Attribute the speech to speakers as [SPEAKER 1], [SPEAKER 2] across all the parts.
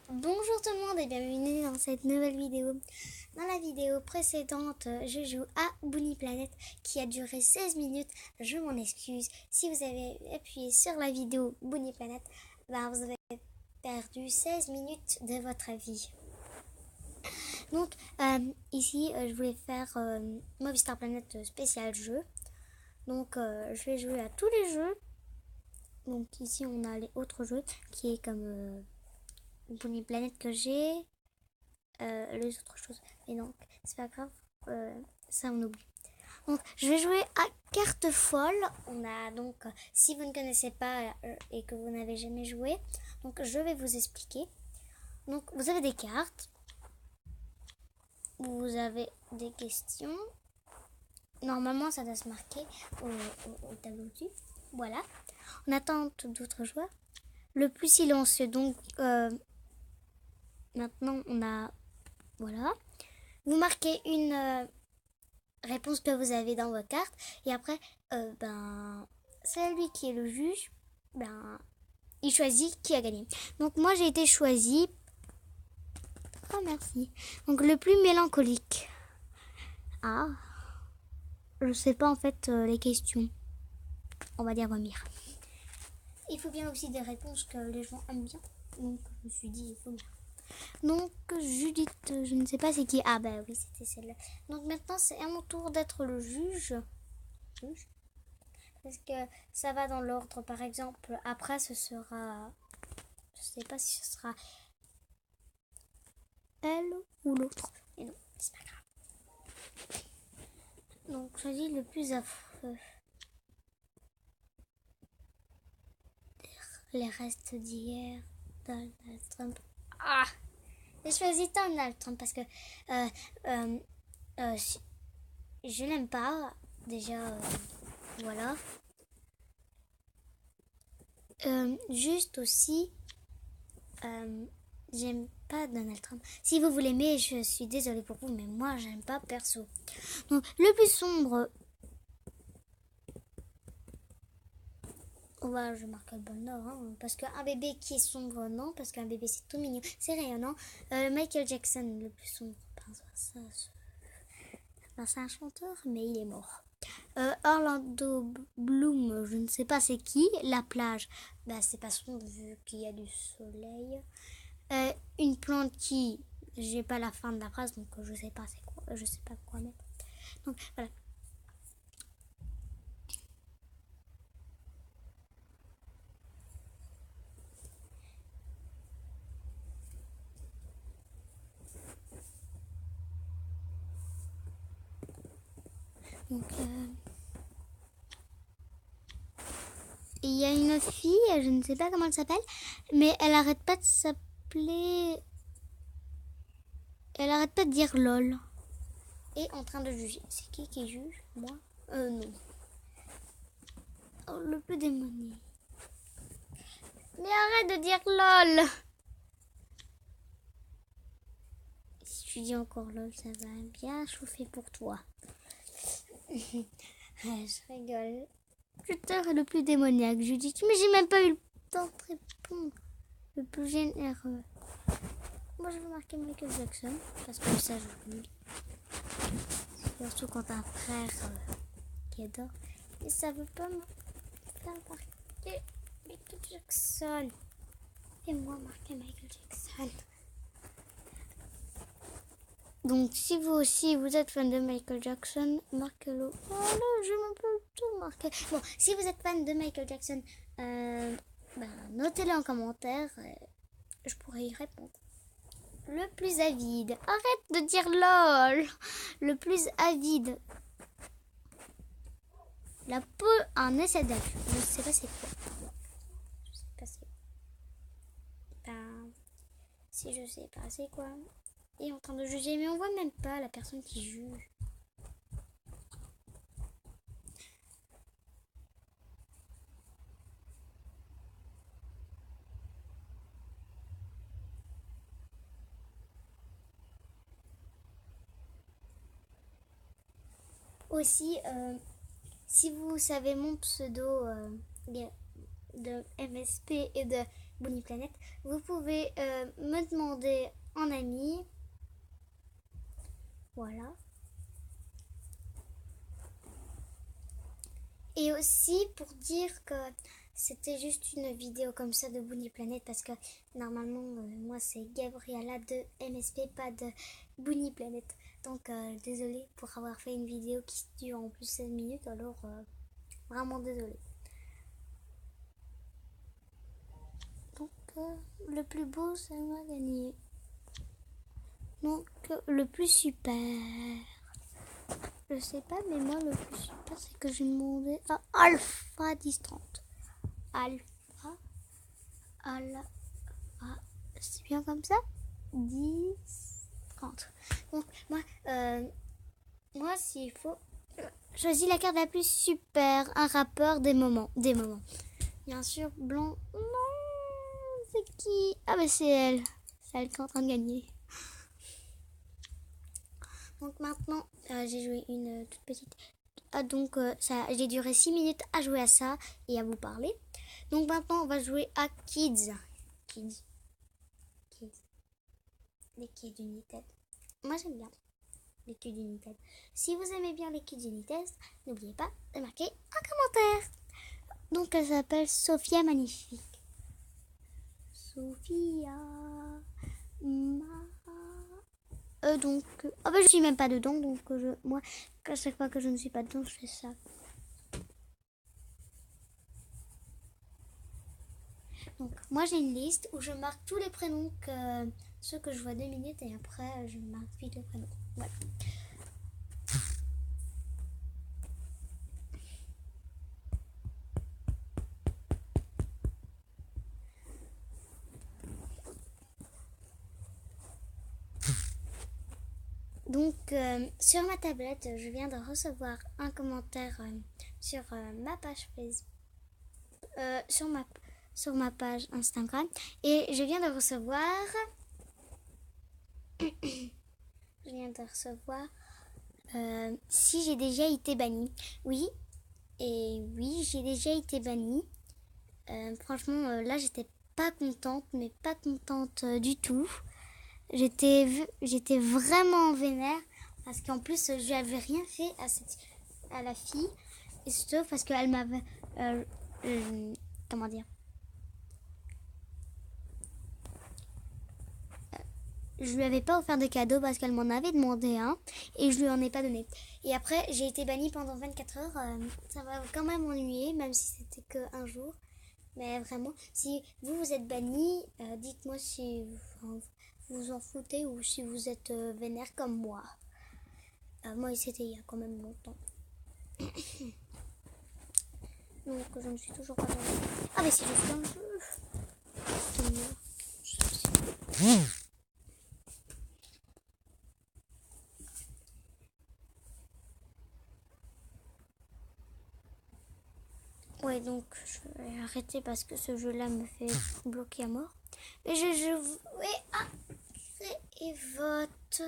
[SPEAKER 1] Bonjour tout le monde et bienvenue dans cette nouvelle vidéo. Dans la vidéo précédente, je joue à Bunny Planet qui a duré 16 minutes. Je m'en excuse. Si vous avez appuyé sur la vidéo Bunny Planet, vous avez perdu 16 minutes de votre vie. Donc ici, je voulais faire Movistar Planet spécial jeu. Donc je vais jouer à tous les jeux. Donc ici, on a les autres jeux qui est comme... Bunny Planet que j'ai, les autres choses. Mais donc, c'est pas grave, ça on oublie. Donc, je vais jouer à carte folle. On a donc, si vous ne connaissez pas et que vous n'avez jamais joué, donc je vais vous expliquer. Donc, vous avez des cartes, vous avez des questions. Normalement, ça doit se marquer au tableau dessus. Voilà. On attend d'autres joueurs. Le plus silencieux, donc maintenant on a... Voilà. Vous marquez une réponse que vous avez dans votre carte. Et après, c'est lui qui est le juge. Il choisit qui a gagné. Donc moi j'ai été choisie. Oh merci. Donc le plus mélancolique. Ah. Je sais pas en fait les questions. On va dire vomir. Il faut bien aussi des réponses que les gens aiment bien. Donc je me suis dit il faut bien. Donc Judith, je ne sais pas c'est qui. Ah bah oui, c'était celle-là. Donc maintenant c'est à mon tour d'être le juge. Parce que ça va dans l'ordre. Par exemple, après ce sera... Je sais pas si ce sera elle ou l'autre. Mais non, c'est pas grave. Donc choisis le plus affreux. Les restes d'hier. Donald Trump. Ah! J'ai choisi Donald Trump parce que je l'aime pas. Déjà, voilà. Juste aussi, j'aime pas Donald Trump. Si vous voulez l'aimer, je suis désolée pour vous, mais moi j'aime pas perso. Donc le plus sombre, je marque le bon nord, hein, parce qu'un bébé qui est sombre, non, parce qu'un bébé c'est tout mignon, c'est rayonnant. Michael Jackson, le plus sombre, c'est un chanteur, mais il est mort. Orlando Bloom, je ne sais pas c'est qui. La plage, c'est pas sombre vu qu'il y a du soleil. Une plante qui, j'ai pas la fin de la phrase, donc je sais pas c'est quoi, je sais pas quoi mettre. Donc voilà. Donc il y a une fille, je ne sais pas comment elle s'appelle, mais elle arrête pas de s'appeler, elle arrête pas de dire lol. Et en train de juger. C'est qui juge? Moi? Non. Oh, le peu démoniaque. Mais arrête de dire lol. Si tu dis encore lol, ça va bien chauffer pour toi. Je rigole. Putain, le plus démoniaque, Judith. Mais j'ai même pas eu le temps de répondre. Le plus généreux. Moi, je vais marquer Michael Jackson. Parce que ça, je le lis. Surtout quand t'as un frère qui adore. Et ça veut pas me faire marquer Michael Jackson. Et moi, marquer Michael Jackson. Donc, si vous aussi, vous êtes fan de Michael Jackson, marquez-le. Oh là, je ne peux tout marquer. Bon, si vous êtes fan de Michael Jackson, notez-le en commentaire. Je pourrais y répondre. Le plus avide. Arrête de dire lol. Le plus avide. La peau, un essai d'âge. Je sais pas c'est quoi. Je sais pas c'est quoi. Si je sais pas c'est quoi. Et en train de juger, mais on voit même pas la personne qui juge. Aussi, si vous savez mon pseudo de MSP et de Bonnie Planète, vous pouvez me demander en ami. Voilà. Et aussi pour dire que c'était juste une vidéo comme ça de Bonnie Planète parce que normalement moi c'est Gabriella de MSP, pas de Bonnie Planète. Donc désolée pour avoir fait une vidéo qui dure en plus 16 minutes, alors vraiment désolée. Donc le plus beau ça m'a gagné. Donc le plus super. Je sais pas, mais moi le plus super c'est que j'ai demandé à Alpha 1030. Alpha. C'est bien comme ça 10, 30. Donc moi s'il faut, choisis la carte la plus super, un rappeur des moments. Bien sûr, blanc. Non, c'est qui? Ah bah c'est elle. C'est elle qui est en train de gagner. Donc maintenant, j'ai joué une toute petite. Donc j'ai duré 6 minutes à jouer à ça et à vous parler. Donc maintenant, on va jouer à Kids. Les Kids United. Moi j'aime bien les Kids United. Si vous aimez bien les Kids United, n'oubliez pas de marquer un commentaire. Donc elle s'appelle Sophia Magnifique. Sophia. Je suis même pas dedans, donc moi, à chaque fois que je ne suis pas dedans, je fais ça. Donc, moi j'ai une liste où je marque tous les prénoms, ceux que je vois 2 minutes, et après je marque vite les prénoms. Voilà. Donc, sur ma tablette, je viens de recevoir un commentaire sur ma page Facebook, sur ma page Instagram, et je viens de recevoir si j'ai déjà été bannie. Oui, et oui, j'ai déjà été bannie. Franchement, là, j'étais pas contente, mais pas contente du tout. J'étais vraiment vénère parce qu'en plus, je n'avais rien fait à la fille. Et sauf parce qu'elle m'avait... comment dire, je lui avais pas offert de cadeau parce qu'elle m'en avait demandé un et je lui en ai pas donné. Et après, j'ai été bannie pendant 24 heures. Ça va quand même m'ennuyer, même si c'était qu'un jour. Mais vraiment, si vous êtes banni, dites-moi si vous en foutez ou si vous êtes vénère comme moi. Moi, c'était il y a quand même longtemps. Donc, je ne suis toujours pas dans le jeu. Ah, mais si je suis dans le jeu. Ouais, donc je vais arrêter parce que ce jeu-là me fait bloquer à mort. Mais je vais créer vote.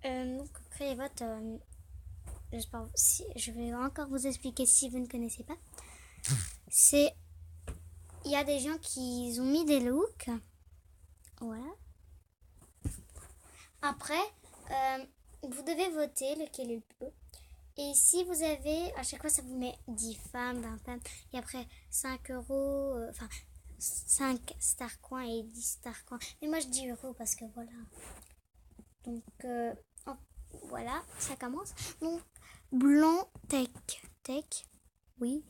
[SPEAKER 1] Donc, créer vote. J'espère si je vais encore vous expliquer si vous ne connaissez pas. C'est il y a des gens qui ont mis des looks. Voilà. Après, vous devez voter lequel est le plus beau. Et si vous avez, à chaque fois ça vous met 10 femmes, 20 femmes, et après 5 euros, 5 star coins et 10 star coins. Mais moi je dis euros parce que voilà. Donc voilà, ça commence. Donc blanc tech, oui.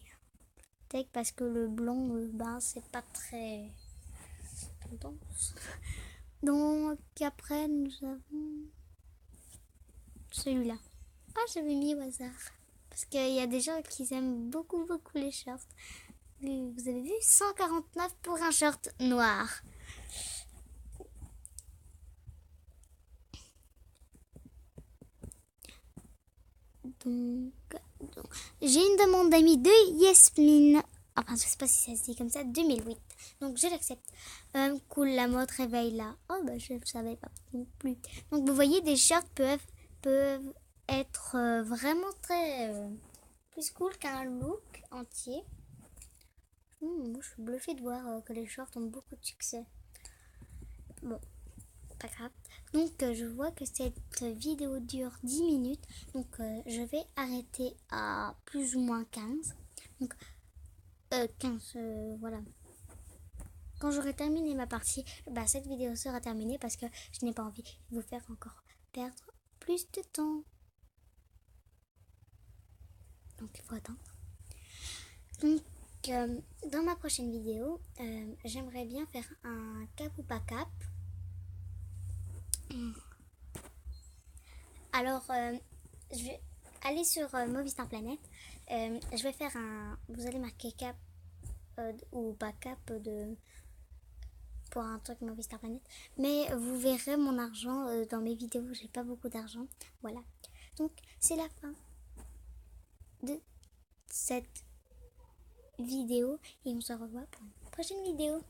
[SPEAKER 1] Tech parce que le blanc, c'est pas très tendance. Donc après nous avons celui-là. Ah, j'avais mis au hasard. Parce qu'il y a des gens qui aiment beaucoup les shorts. Vous avez vu 149 pour un short noir. Donc j'ai une demande d'amis de Yasmine. Enfin, je sais pas si ça se dit comme ça. 2008. Donc je l'accepte. Cool, la mode réveille là. Oh bah je ne savais pas non plus. Donc vous voyez, des shorts peuvent être vraiment très plus cool qu'un look entier. Moi, je suis bluffée de voir que les shorts ont beaucoup de succès. Bon, pas grave. Donc, je vois que cette vidéo dure 10 minutes. Donc, je vais arrêter à plus ou moins 15. Donc, 15, voilà. Quand j'aurai terminé ma partie, bah, cette vidéo sera terminée parce que je n'ai pas envie de vous faire encore perdre plus de temps. Donc, il faut attendre. Donc, dans ma prochaine vidéo, j'aimerais bien faire un cap ou pas cap. Alors, je vais aller sur Movistar Planet. Je vais faire un. Vous allez marquer cap ou pas cap pour un truc Movistar Planet. Mais vous verrez mon argent dans mes vidéos. J'ai pas beaucoup d'argent. Voilà. Donc, c'est la fin de cette vidéo. Et on se revoit pour une prochaine vidéo.